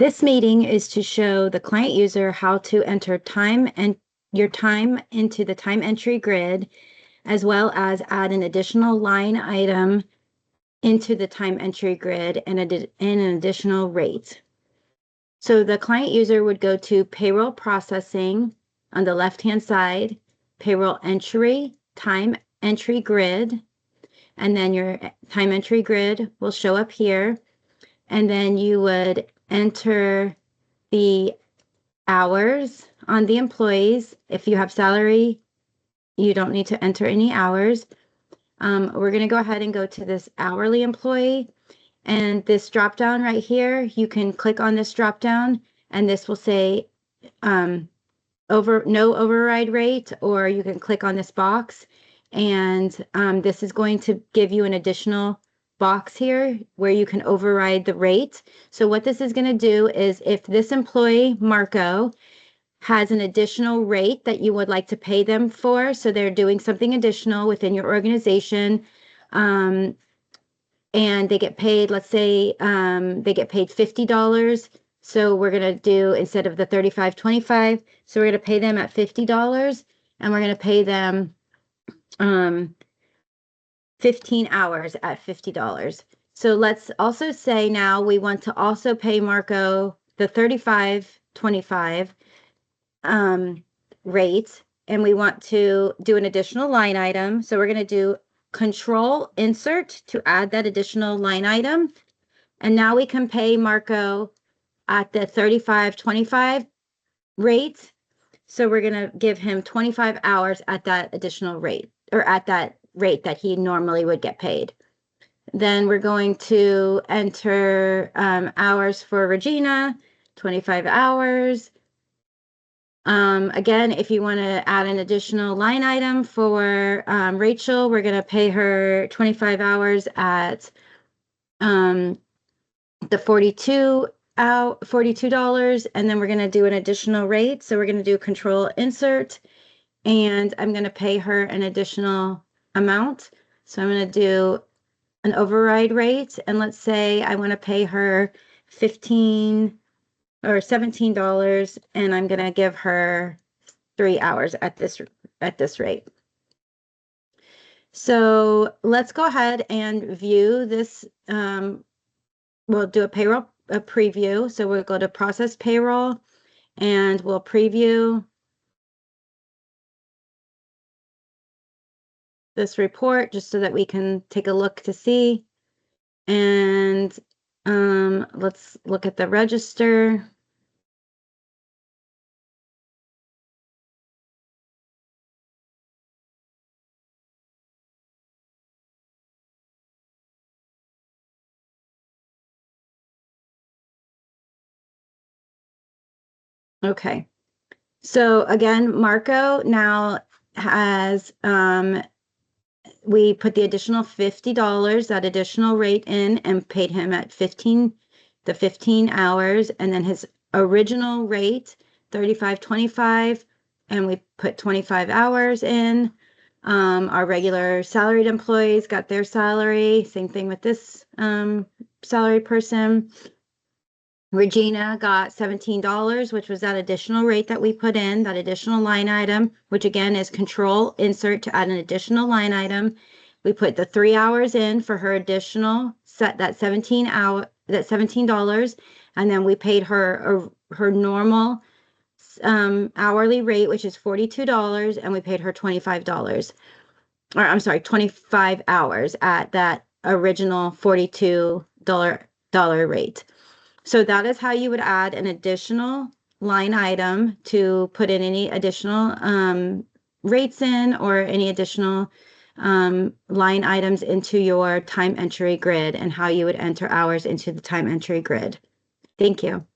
This meeting is to show the client user how to enter time and your time into the time entry grid, as well as add an additional line item into the time entry grid and an additional rate. So the client user would go to payroll processing on the left-hand side, payroll entry, time entry grid, and then your time entry grid will show up here. And then you would enter the hours on the employees. If you have salary, you don't need to enter any hours. We're going to go ahead and go to this hourly employee, and this drop down right here, you can click on this drop down and this will say no override rate, or you can click on this box and this is going to give you an additional box here where you can override the rate. So what this is going to do is, if this employee, Marco, has an additional rate that you would like to pay them for, so they're doing something additional within your organization, and they get paid, let's say they get paid $50. So we're going to do, instead of the $35.25, so we're going to pay them at $50, and we're going to pay them 15 hours at $50. So let's also say now we want to also pay Marco the $35.25 rate, and we want to do an additional line item. So we're going to do Control Insert to add that additional line item. And now we can pay Marco at the $35.25 rate. So we're going to give him 25 hours at that additional rate, or at that rate that he normally would get paid. Then we're going to enter hours for Regina, 25 hours. Again, if you want to add an additional line item for Rachel, we're going to pay her 25 hours at the $42, and then we're going to do an additional rate. So we're going to do Control Insert, and I'm going to pay her an additional amount. So I'm going to do an override rate, and let's say I want to pay her $15 or $17, and I'm going to give her 3 hours at this rate. So let's go ahead and view this. We'll do a preview. So we'll go to Process Payroll, and we'll preview this report just so that we can take a look to see. And let's look at the register. Okay, so again, Marco now has, we put the additional $50, that additional rate in, and paid him at the 15 hours, and then his original rate, $35.25, and we put 25 hours in. Our regular salaried employees got their salary, same thing with this salary person. Regina got $17, which was that additional rate that we put in, that additional line item, which again is Control Insert to add an additional line item. We put the 3 hours in for her additional that $17, and then we paid her her normal hourly rate, which is $42, and we paid her $25, or I'm sorry, 25 hours at that original $42 rate. So that is how you would add an additional line item to put in any additional rates in, or any additional line items into your time entry grid, and how you would enter hours into the time entry grid. Thank you.